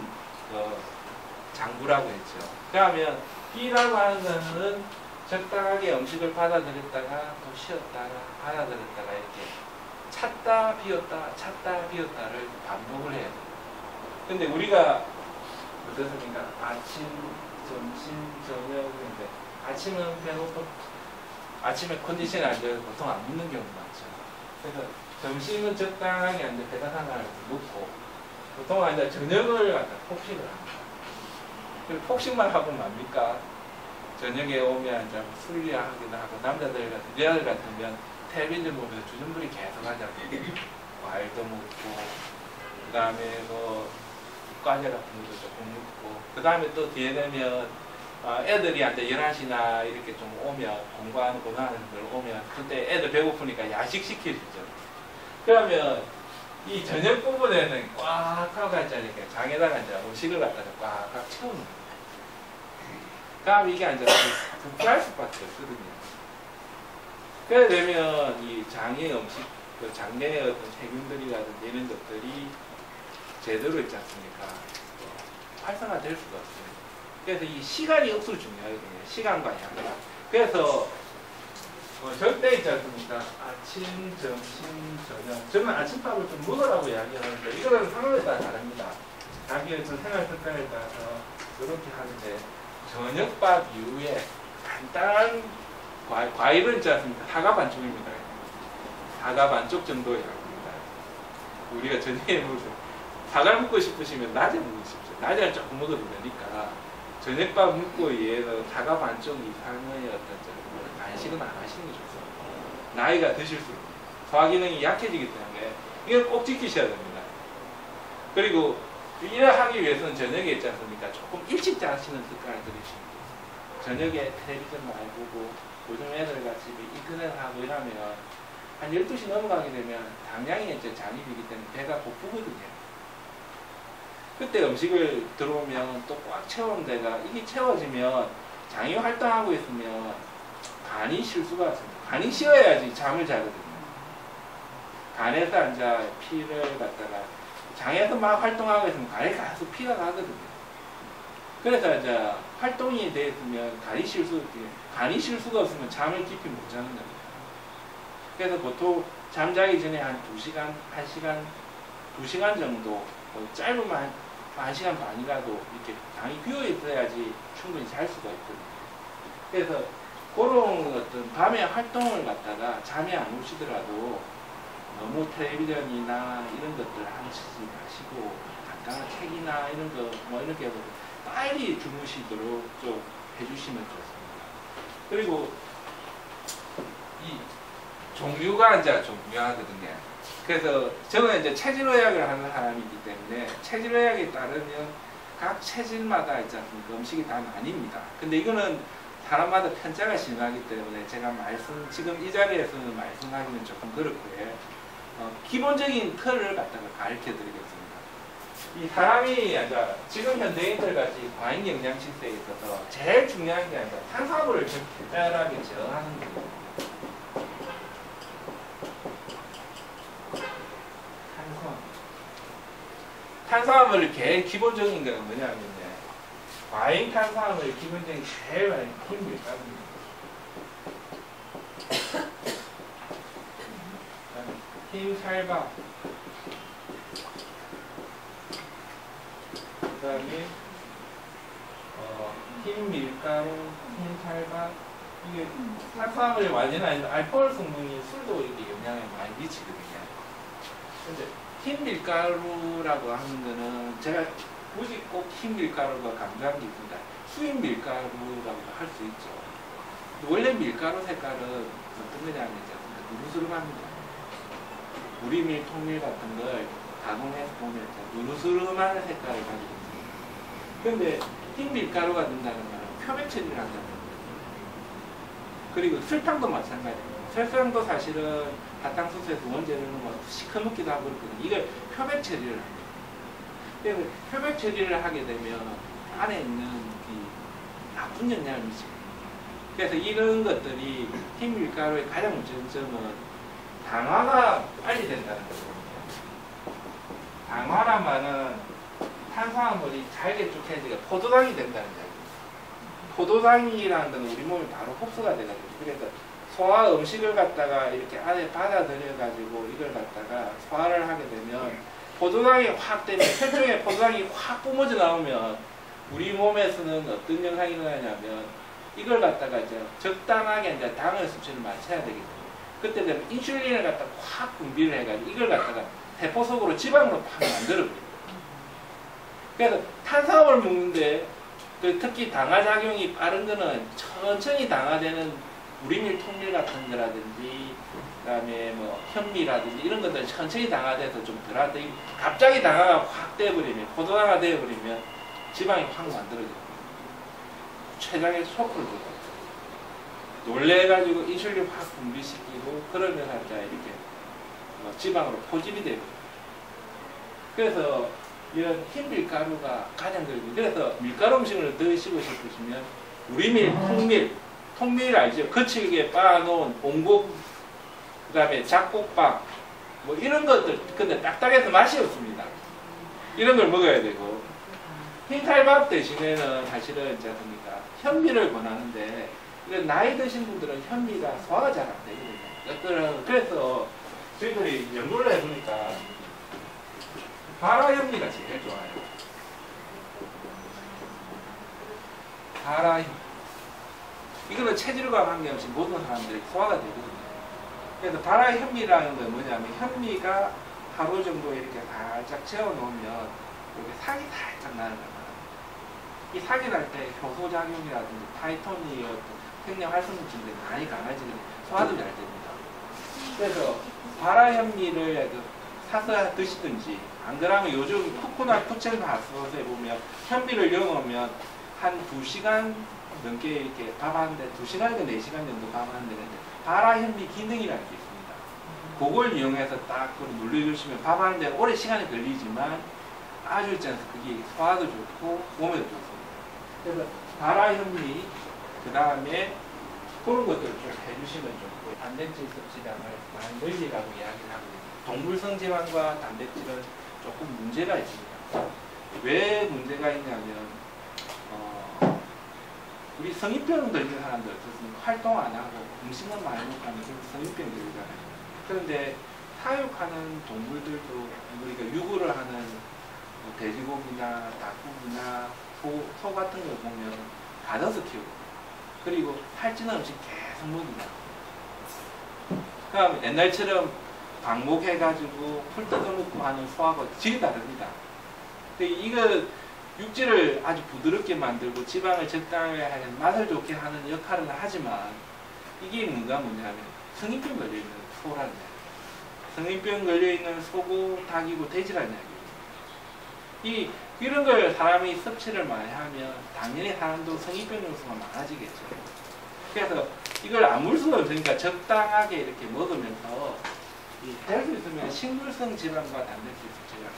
장부라고 했죠. 그러면 비라고 하는 거는 적당하게 음식을 받아들였다가 또 쉬었다가 받아들였다가 이렇게 찼다 비었다 찼다 비었다를 반복을 해야 돼요. 근데 우리가 어떻습니까? 아침, 점심, 저녁인데 아침은 배고파, 아침에 컨디션이 안 좋아서 보통 안 먹는 경우가 많죠. 그래서 점심은 적당하게 이제 배가 하나를 먹고 보통 이제 저녁을 갖다 폭식을 합니다. 그리고 폭식만 하고 맙니까? 저녁에 오면 이제 술리하기도 하고 남자들 같은 여자들 같으면 텔레비전 보면서 주전부리 계속 하자고 과일도 먹고 그 다음에 뭐 과자 같은 것도 조금 먹고 그 다음에 또 뒤에 되면 애들이 이제 11시나 이렇게 좀 오면 공부하는 고등학생들 오면 그때 애들 배고프니까 야식 시키죠. 그러면 이 저녁 부분에는 꽉 하고 이렇게 장에다가 이제 음식을 갖다가 꽉 채우는 거예요. 그럼 이게 이제 부패할 수밖에 없거든요. 그래 되면 이 장의 음식, 그 장내의 어떤 세균들이라든지 이런 것들이 제대로 있지 않습니까? 활성화될 수가 없어요. 그래서 이 시간이 억수로 중요하거든요. 시간과 양. 그래서 절대 있지 않습니까? 아침, 점심, 저녁. 저는 아침밥을 좀 먹으라고 이야기하는데 이거는 상황에 따라 다릅니다. 자기의 생활 습관에 따라서 이렇게 하는데 저녁밥 이후에 간단한 과일은 있지 않습니까? 사과 반쪽입니다. 사과 반쪽 정도라고 합니다. 우리가 저녁에 먹으면 사과를 먹고 싶으시면 낮에 먹으십시오. 낮에는 조금 먹어도 되니까 저녁밥 먹고 위해서 사과 반쪽 이상의 어떤 간식은 안 하시는 게 좋습니다. 나이가 드실수록 소화기능이 약해지기 때문에 이걸 꼭 지키셔야 됩니다. 그리고 일을 하기 위해서는 저녁에 있지 않습니까? 조금 일찍 자시는 습관을 들이십니다. 저녁에 텔레비전 많이 보고 요즘 애들 같이 인터넷 하고 이러면 한 12시 넘어가게 되면 당량이 이제 잠입이기 때문에 배가 고프거든요. 그때 음식을 들어오면 또 꽉 채우는 데가 이게 채워지면 장이 활동하고 있으면 간이 쉴 수가 없습니다. 간이 쉬어야지 잠을 자거든요. 간에서 이제 피를 갖다가 장에서 막 활동하고 있으면 간에 계속 피가 가거든요. 그래서 이제 활동이 되어 있으면 간이 쉴 수가 없으면 잠을 깊이 못 자는 겁니다. 그래서 보통 잠자기 전에 한 2시간, 1시간, 2시간 정도, 짧으면 한 1시간 반이라도 이렇게 장이 비어 있어야지 충분히 잘 수가 있거든요. 그래서 그런 어떤 밤에 활동을 갖다가 잠이 안 오시더라도 너무 텔레비전이나 이런 것들 하시지 마시고 간단한 책이나 이런 거 뭐 이렇게 해서 빨리 주무시도록 좀 해주시면 좋습니다. 그리고 이 종류가 이제 좀 중요하거든요. 그래서 저는 이제 체질의학을 하는 사람이기 때문에 체질의학에 따르면 각 체질마다 있지 않습니까? 음식이 다 나뉩니다. 근데 이거는 사람마다 편차가 심하기 때문에 제가 지금 이 자리에서는 말씀하기는 조금 그렇고요. 기본적인 틀을 갖다가 가르쳐 드리겠습니다. 이 사람이 이제 지금 현대인들 같이 과잉 영양 질서에 있어서 제일 중요한 게 아니라 탄수화물을 적절하게 제어하는 거예요. 탄수화물의 제일 기본적인 건 뭐냐면요. 과잉 탄수화물의 기본적인 제일 많은 흰밀가루입니다. 흰 찰밥, 그 다음에 흰 밀가루, 흰 찰밥. 이게 탄수화물이 완전히 아닌데 알코올 성분이 술도 이렇게 영향을 많이 미치거든요. 근데 흰 밀가루라고 하는 거는 제가 굳이 꼭 흰 밀가루가 강조한 게 있습니다. 수입 밀가루라고 할 수 있죠. 원래 밀가루 색깔은 어떤 거냐면 누르스름합니다. 우리밀, 통밀 같은 걸 가공해서 보면 누르스름한 색깔을 가지고 있습니다. 그런데 흰 밀가루가 된다는 것은 표면 처리를 한다는 겁니다. 그리고 설탕도 마찬가지입니다. 설탕도 사실은 사탕수수에서 원재료는 뭐 시커멓기도 하고 그렇거든요. 이걸 표면 처리를 합니다. 그래서 표면 처리를 하게 되면 안에 있는 이 나쁜 영향을 미칩니다. 그래서 이런 것들이 흰 밀가루의 가장 문제점은 당화가 빨리 된다는 거거든요. 당화란 말은 탄수화물이 잘게 쭉해지가 포도당이 된다는 이야기입니다. 포도당이라는 건 우리 몸에 바로 흡수가 돼가지고 그래서 소화 음식을 갖다가 이렇게 안에 받아들여가지고 이걸 갖다가 소화를 하게 되면 포도당이 확 되면 혈중에 포도당이 확 뿜어져 나오면 우리 몸에서는 어떤 현상이 일어나냐면 이걸 갖다가 이제 적당하게 이제 당의 수치를 맞춰야 되기 때문에 그때 되면 인슐린을 갖다가 확 분비를 해가지고 이걸 갖다가 세포 속으로 지방으로 확 만들어버립니다. 그래서 탄수화물 먹는데 특히 당화 작용이 빠른 거는 천천히 당화되는 우리밀, 통밀 같은 거라든지 그다음에 뭐 현미라든지 이런 것들 천천히 당화돼서 좀 덜하대. 갑자기 당화가 확 돼버리면 포도당화 돼버리면 지방이 확 만들어져요. 췌장에 소크를 들어가요. 놀래가지고 인슐린 확 분비시키고 그러면서 이제 이렇게 지방으로 포집이 돼요. 그래서 이런 흰 밀가루가 가장 들고 그래서 밀가루 음식을 드시고 싶으시면 우리밀, 통밀 알죠? 거칠게 빻아놓은 옹국 그 다음에 잡곡밥 뭐 이런 것들 근데 딱딱해서 맛이 없습니다. 이런 걸 먹어야 되고 흰쌀밥 대신에는 사실은 이제 뭡니까 현미를 권하는데 이건 나이 드신 분들은 현미가 소화가 잘 안 되거든요. 그래서 저희들이 연구를 해보니까 바라 현미가 제일 좋아요. 바라 현미. 이거는 체질과 관계없이 모든 사람들이 소화가 되거든요. 그래서 발화 현미라는 건 뭐냐면 현미가 하루 정도 이렇게 살짝 재워놓으면 이렇게 색이 살짝 나는 거예요. 이 색이 날 때 효소작용이라든지 파이톤이 어떤 생명 활성물질들이 많이 강해지거든요. 소화도 잘 됩니다. 그래서 발화 현미를 사서 드시든지 안 그러면 요즘 코코넛 푸첼 마스에 보면 현미를 넣어놓으면 한 2시간 넘게 이렇게 밥하는데 2시간에서 4시간 정도 밥하는데 발화 현미 기능이라는 게 있습니다. 그걸 이용해서 딱 눌러주시면 밥하는데 오래 시간이 걸리지만 아주 있잖아요. 그게 소화도 좋고 몸에도 좋습니다. 그래서 발화 현미 그 다음에 그런 것들을 좀 해주시면 좋고 단백질 섭취량을 많이 늘리라고 이야기를 하거든요. 동물성 지방과 단백질은 조금 문제가 있습니다. 왜 문제가 있냐면 우리 성인병 걸리는 사람들 어떻습니까? 활동 안 하고 음식만 많이 먹고 하면 성인병 걸리잖아요. 그런데 사육하는 동물들도 우리가 유구를 하는 돼지고기나 닭고기나 소 같은 걸 보면 가둬서 키우고 그리고 살찌는 음식 계속 먹이다. 그럼 옛날처럼 방목해가지고 풀 뜯어먹고 하는 소하고 질이 다릅니다. 근데 이거 육질을 아주 부드럽게 만들고 지방을 적당하게 하는 맛을 좋게 하는 역할은 하지만 이게 뭐냐면 성인병 걸려있는 소라는 이야기. 성인병 걸려있는 소고 닭이고 돼지라는 이야기. 이런 걸 사람이 섭취를 많이 하면 당연히 사람도 성인병 요소가 많아지겠죠. 그래서 이걸 안 물 수가 없으니까 적당하게 이렇게 먹으면서 할 수 있으면 식물성 지방과 단백질 섭취가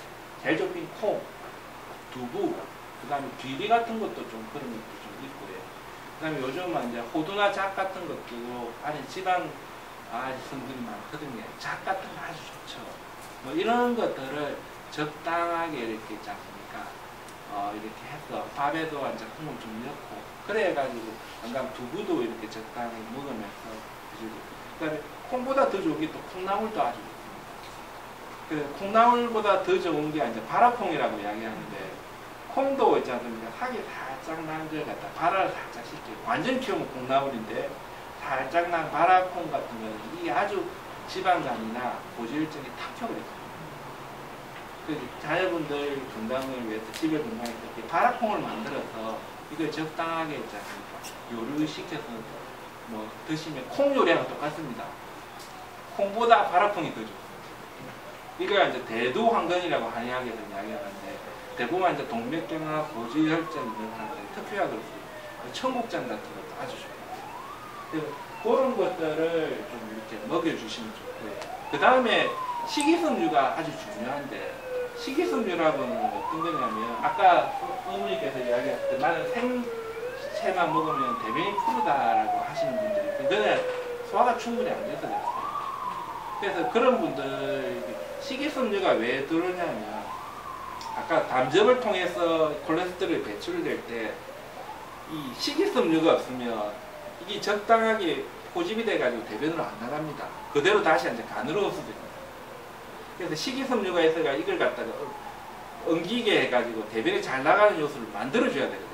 제일 좋은 콩, 두부, 그 다음에 귀리 같은 것도 좀 그런 것도 좀 있고요. 그 다음에 요즘은 이제 호두나 잣 같은 것도 안에 지방 성분이 많거든요. 잣 같은 거 아주 좋죠. 뭐 이런 것들을 적당하게 이렇게 있지 않습니까? 이렇게 해서 밥에도 이제 콩을 좀 넣고 그래가지고 약간 두부도 이렇게 적당히 먹으면서 드시고 그 다음에 콩보다 더 좋은 게 또 콩나물도 아주 좋습니다. 그 콩나물보다 더 좋은 게 이제 발화콩이라고 이야기하는데 콩도 있지 않습니까? 살이 살짝 난 걸 갖다 발화를 살짝 시키고 완전 키우면 콩나물인데 살짝 난 발화콩 같은 거는 이게 아주 지방간이나 고지혈증이 탁 켜버렸어요. 그 자녀분들 건강을 위해서 집에 건강할 때 발화콩을 만들어서 이걸 적당하게 있지 않습니까? 요리를 시켜서 뭐 드시면 콩 요리하고 똑같습니다. 콩보다 발화콩이 더 좋습니다. 이걸 이제 대두황건이라고 한의학에서 이야기하는데 대부분 이제 동맥경화, 고지혈증 이런 사람들이 특효약으로 쓰고 청국장 같은 것도 아주 좋고요. 그런 것들을 좀 이렇게 먹여주시면 좋고요. 그 다음에 식이섬유가 아주 중요한데 식이섬유라고는 어떤 거냐면 아까 어머니께서 이야기했을 때 나는 생채만 먹으면 대변이 푸르다라고 하시는 분들이 그거는 소화가 충분히 안 돼서 그랬어요. 그래서 그런 분들 식이섬유가 왜 들어오냐면 아까 담즙을 통해서 콜레스테롤이 배출될 때 이 식이섬유가 없으면 이게 적당하게 포집이 돼가지고 대변으로 안 나갑니다. 그대로 다시 이제 간으로 흡수됩니다. 그래서 식이섬유가 있어가 이걸 갖다가 엉기게 해가지고 대변이 잘 나가는 요소를 만들어줘야 되거든요.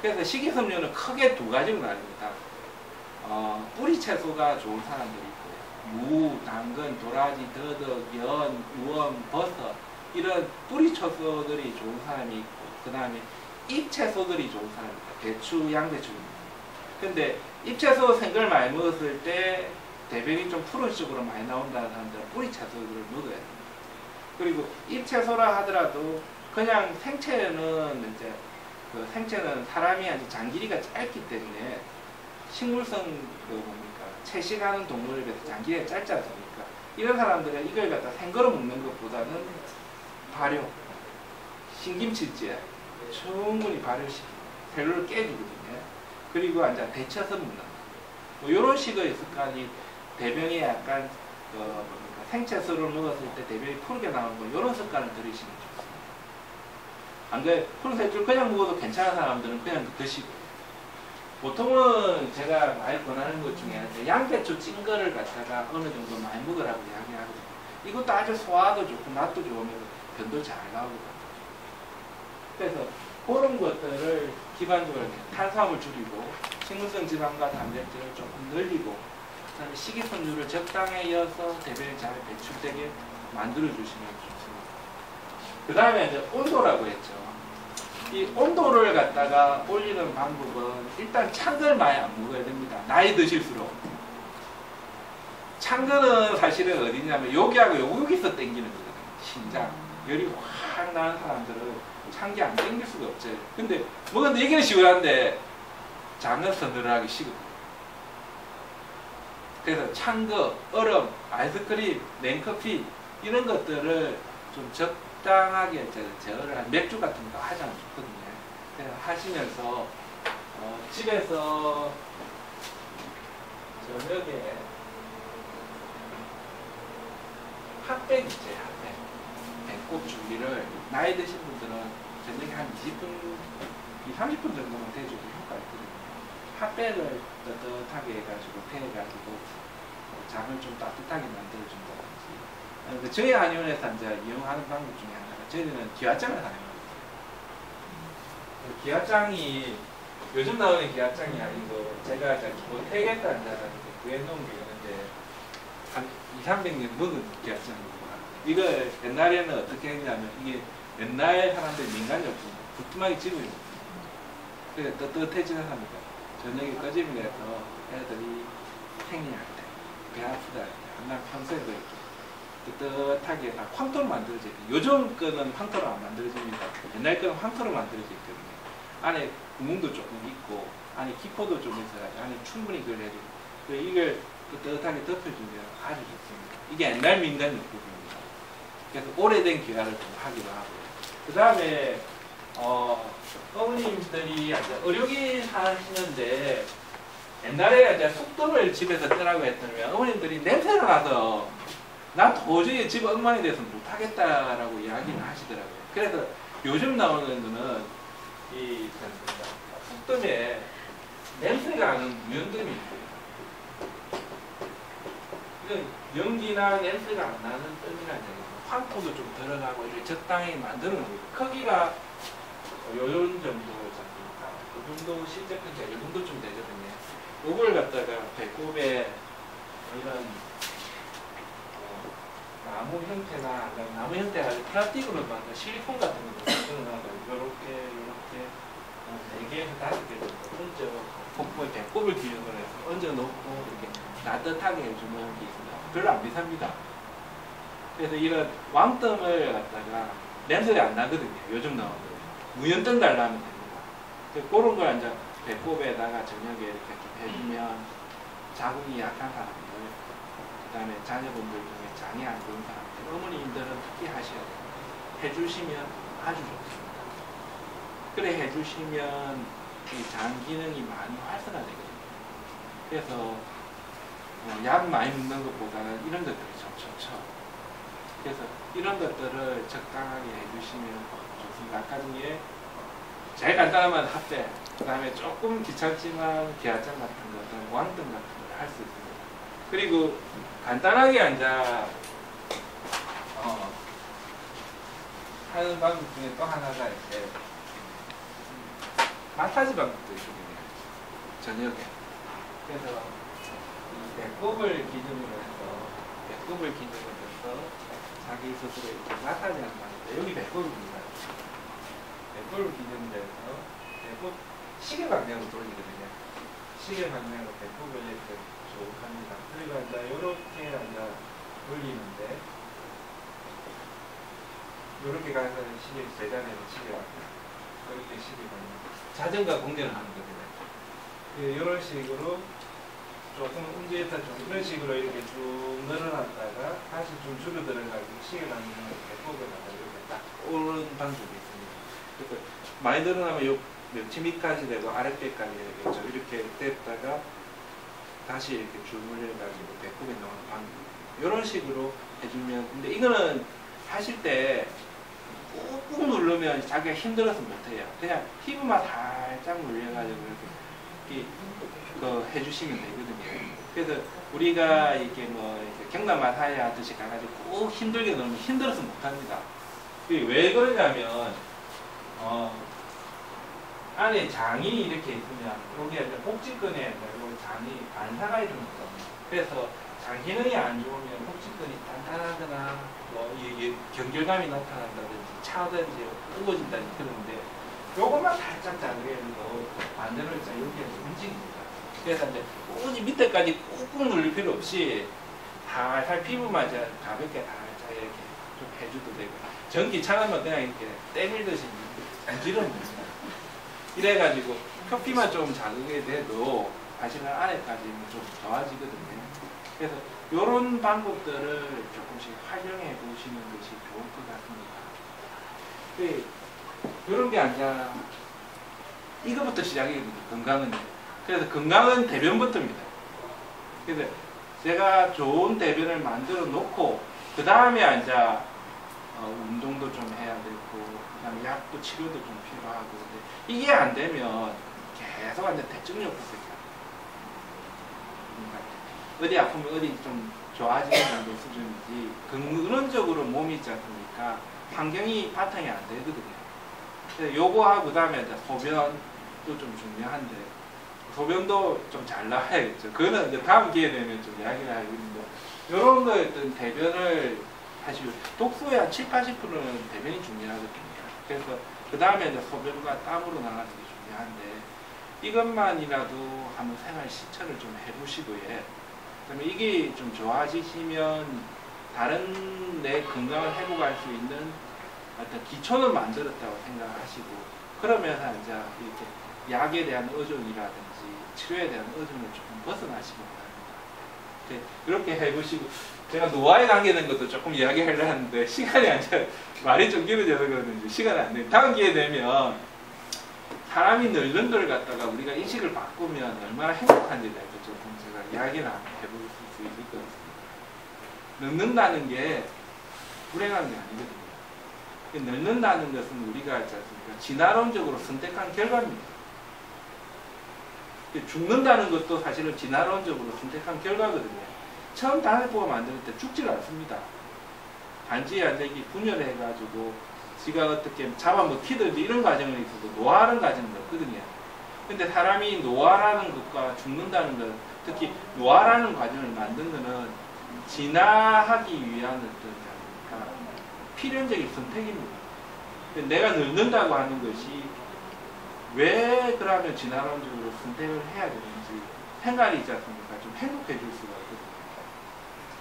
그래서 식이섬유는 크게 두 가지로 나뉩니다. 뿌리 채소가 좋은 사람들이 있고요. 무, 당근, 도라지, 더덕, 연, 우엄, 버섯 이런 뿌리 채소들이 좋은 사람이 있고 그 다음에 잎 채소들이 좋은 사람입니다. 배추, 양배추입니다. 근데 잎 채소 생걸 많이 먹었을 때 대변이 좀 푸른 쪽으로 많이 나온다는 사람들은 뿌리 채소들을 먹어야 됩니다. 그리고 잎 채소라 하더라도 그냥 생채는 이제 그 생채는 사람이 아주 장기리가 짧기 때문에 식물성 그 뭡니까 채식하는 동물에 비해서 장기리가 짧지 않습니까? 이런 사람들은 이걸 갖다 생거로 먹는 것보다는 발효, 신김치찌에 충분히 발효시키고 셀룰을 깨주거든요. 그리고 이제 데쳐서 먹는 뭐 이런 식의 습관이 대변이 약간 뭡니까 생채소를 먹었을 때 대변이 푸르게 나오는 거 이런 습관을 들이시면 좋습니다. 안 그래 푸른색줄 그냥 먹어도 괜찮은 사람들은 그냥 드시고 보통은 제가 많이 권하는 것 중에 양배추 찐 거를 갖다가 어느 정도 많이 먹으라고 이야기하거든요. 이것도 아주 소화도 좋고 맛도 좋으면서 변도 잘 나오거든요. 그래서 그런 것들을 기반적으로 탄수화물 줄이고 식물성 지방과 단백질을 조금 늘리고 그다음에 식이섬유를 적당히 이어서 대변이 잘 배출되게 만들어 주시면 좋습니다. 그 다음에 이제 온도라고 했죠. 이 온도를 갖다가 올리는 방법은 일단 찬 걸 많이 안 먹어야 됩니다. 나이 드실수록. 찬 거는 사실은 어디냐면 여기하고 여기서 땡기는 거거든요. 심장. 열이 확 나는 사람들은 찬 게 안 땡길 수가 없죠. 근데 먹었는데 얘기는 시원한데 잠은 서늘하기 식거든요. 그래서 찬 거, 얼음, 아이스크림, 냉커피 이런 것들을 좀 적당하게 제어를 한 맥주 같은 거 하지 않으면 좋거든요. 그래서 하시면서 집에서 저녁에 핫팩 있죠, 핫팩. 배꼽 준비를 나이 드신 분들은 저녁에 한 20분, 30분 정도만 대줘도 효과가 있거든요. 핫팩을 따뜻하게 해가지고 패해가지고 잠을 좀 따뜻하게 만들어준다든지. 저희 한의원에서 이제 이용하는 방법 중에 하나가 저희는 기와장을 사용합니다. 기와장이 요즘 나오는 기와장이 아니고 제가 기본 태겠다 앉아서 구해놓은 게 있는데 한 200~300년 먹은 기와장이고 이거 옛날에는 어떻게 했냐면 이게 옛날 사람들 민간요품 부뚜막이 집어요. 그래서 뜨뜻해지는 사람들 저녁에 꺼짐을 해서 애들이 생리할 때, 배 아프다 할 때, 항상 평소에도 이렇게 뜨뜻하게 다 황토로 만들어져 있거든요. 요즘 거는 황토로 안 만들어집니다. 옛날 거는 황토로 만들어져 있거든요. 안에 구멍도 조금 있고, 안에 기포도 좀 있어야 안에 충분히 그걸 해주고, 이걸 뜨뜻하게 덮여주면 아주 좋습니다. 이게 옛날 민간요법입니다. 그래서 오래된 기화를 좀 하기도 하고요. 그 다음에, 어머님들이 의료기 하시는데 옛날에 이제 숙덤을 집에서 뜨라고 했더니 어머님들이 냄새가 나서 나 도저히 집 엉망이 돼서 못하겠다라고 이야기를 하시더라고요. 그래서 요즘 나오는 거는 이 숙덤에 냄새가 나는 무연덤이 있어요. 이건 연기나 냄새가 안 나는 뜸이라는 얘기예요. 황토도 좀 들어가고 이렇게 적당히 만드는 거예요. 크기가 요런 정도 잡힙니다. 이 정도 실제 크기가 이 정도쯤 되거든요. 이걸 갖다가 배꼽에 이런 나무 형태나 나무 형태가 플라스틱으로 만든 실리콘 같은 거 넣어서 이렇게 4개에서 5개 정도 얹어 복부에 배꼽을 기준으로 해서 얹어 놓고 이렇게 따뜻하게 해주는 게 있습니다. 별로 안 비쌉니다. 그래서 이런 왕뜸을 갖다가 냄새가 안 나거든요. 요즘 나오는 무연등 달라면 됩니다. 그런 걸 이제 배꼽에다가 저녁에 이렇게 좀 해주면 자궁이 약한 사람들, 그 다음에 자녀분들 중에 장이 안 좋은 사람들, 어머님들은 특히 하셔야 돼요. 해주시면 아주 좋습니다. 그래 해주시면 이 장 기능이 많이 활성화되거든요. 그래서 약 많이 먹는 것보다는 이런 것들이 좀 좋죠. 그래서 이런 것들을 적당하게 해주시면 좋습니다. 아까 중에 제일 간단한 핫팩, 그 다음에 조금 귀찮지만 기아장 같은 것들, 왕등 같은 걸 할 수 있습니다. 그리고 간단하게 앉아 하는 방법 중에 또 하나가 이제 마사지 방법도 있거든요. 저녁에. 그래서 이 배꼽을 기준으로 해서 자기 스스로 이렇게 마사지 하는 방법인데 여기 배꼽입니다. 배꼽을 기준으로 해서 배꼽 시계 방향으로 돌리거든요. 시계 방향으로 배꼽을 이렇게 쭉 합니다. 그리고 이제 이렇게 돌리는데 이렇게 가서 시계 제자리에서 시계 방향 이렇게 시계 방향 자전거 공전을 하는 거거든요. 이런 식으로 조금 움직여서 좀 이런 식으로 이렇게 쭉 늘어났다가 다시 좀 줄어들어가지고 시계 방향으로 배꼽을 이렇게 딱 오는 방법이 있습니다. 그래서 많이 늘어나면 요 몇 미까지 되고 아랫배까지 이렇게 됐다가 다시 이렇게 주물려가지고 배꼽에 넣는 방법. 이런 식으로 해주면, 근데 이거는 하실 때 꾹꾹 누르면 자기가 힘들어서 못해요. 그냥 피부만 살짝 눌려가지고 이렇게 해주시면 되거든요. 그래서 우리가 이렇게 경남 마사지 하듯이 가가지고 꾹 힘들게 누르면 힘들어서 못합니다. 왜 그러냐면, 안에 장이 이렇게 있으면 여기에 이제 복직근에 요 장이 반사가 일어나거든요. 그래서 장 기능이 안 좋으면 복직근이 단단하거나 뭐 경결감이 나타난다든지 차든지 우거진다든지 그러는데 요것만 살짝 자극해도 반대로 이제 여기에 움직입니다. 그래서 이제 굳이 밑에까지 꾹꾹 눌릴 필요 없이 살살 피부만 이제 가볍게 살짝 이렇게 좀 해줘도 되고, 전기 차가면 그냥 이렇게 때밀듯이 간지럽습니다. 이래가지고 표피만 좀 자극이 돼도 사실은 안에까지 좀 좋아지거든요. 그래서 이런 방법들을 조금씩 활용해 보시는 것이 좋을 것 같습니다. 이런 게 아니라 이거부터 시작입니다. 건강은. 그래서 건강은 대변부터입니다. 그래서 제가 좋은 대변을 만들어 놓고 그 다음에 이제 운동도 좀 해야 되고 그다음에 약도 치료도 좀 필요하고, 이게 안 되면 계속 이제 대증력 부족해요. 어디 아프면 어디 좀 좋아지는 정도 수준이지 근원적으로 몸이 있지 않습니까? 환경이 바탕이 안 되거든요. 그래서 요거하고 그다음에 이제 소변도 좀 중요한데, 소변도 좀 잘 나와야겠죠. 그거는 이제 다음 기회 되면 좀 이야기를 하겠는데, 요런 거에 어떤 대변을 사실 독소의 한 70~80%는 대변이 중요하거든요. 그래서 그 다음에 이제 소변과 땀으로 나가는 게 중요한데, 이것만이라도 한번 생활 실천을 좀 해보시고요. 그다음에 이게 좀 좋아지시면 다른 내 건강을 회복할 수 있는 어떤 기초는 만들었다고 생각하시고, 그러면서 이제 이렇게 약에 대한 의존이라든지 치료에 대한 의존을 조금 벗어나시기 바랍니다. 이렇게 해보시고, 제가 노화에 관계된 것도 조금 이야기하려 하는데 시간이 안 돼. 말이 좀 길어져서 그러는지 시간이 안 돼요. 다음 기회 되면 사람이 늙는 걸 갖다가 우리가 인식을 바꾸면 얼마나 행복한지에 대해서 조금 제가 이야기를 해볼 수 있을 것 같습니다. 늙는다는 게 불행한 게 아니거든요. 늙는다는 것은 우리가 진화론적으로 선택한 결과입니다. 죽는다는 것도 사실은 진화론적으로 선택한 결과거든요. 처음 단세포가 만들 때 죽질 않습니다. 단지 이제 분열해가지고 지가 어떻게 잡아먹히든지 이런 과정은 있어도 노화하는 과정은 없거든요. 근데 사람이 노화라는 것과 죽는다는 것, 특히 노화라는 과정을 만든 것은 진화하기 위한 어떤 필연적인 선택입니다. 내가 늙는다고 하는 것이 왜 그러면 진화론적으로 선택을 해야 되는지 생각이 있지 않습니까? 좀 행복해 줄 수가 있거든요.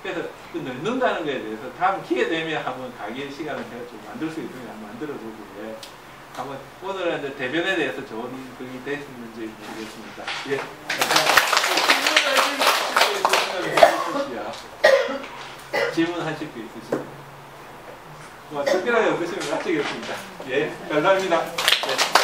그래서 그 늙는다는 거에 대해서 다음 기회 되면 한번 강의 시간을 제가 좀 만들 수 있으면 한번 만들어보고, 한번 오늘은 이제 대변에 대해서 좋은 그게 됐는지 모르겠습니다. 예. 질문하실 거 있으시죠? 뭐 특별하게 없으시면 마치겠습니다. 예, 감사합니다. 예.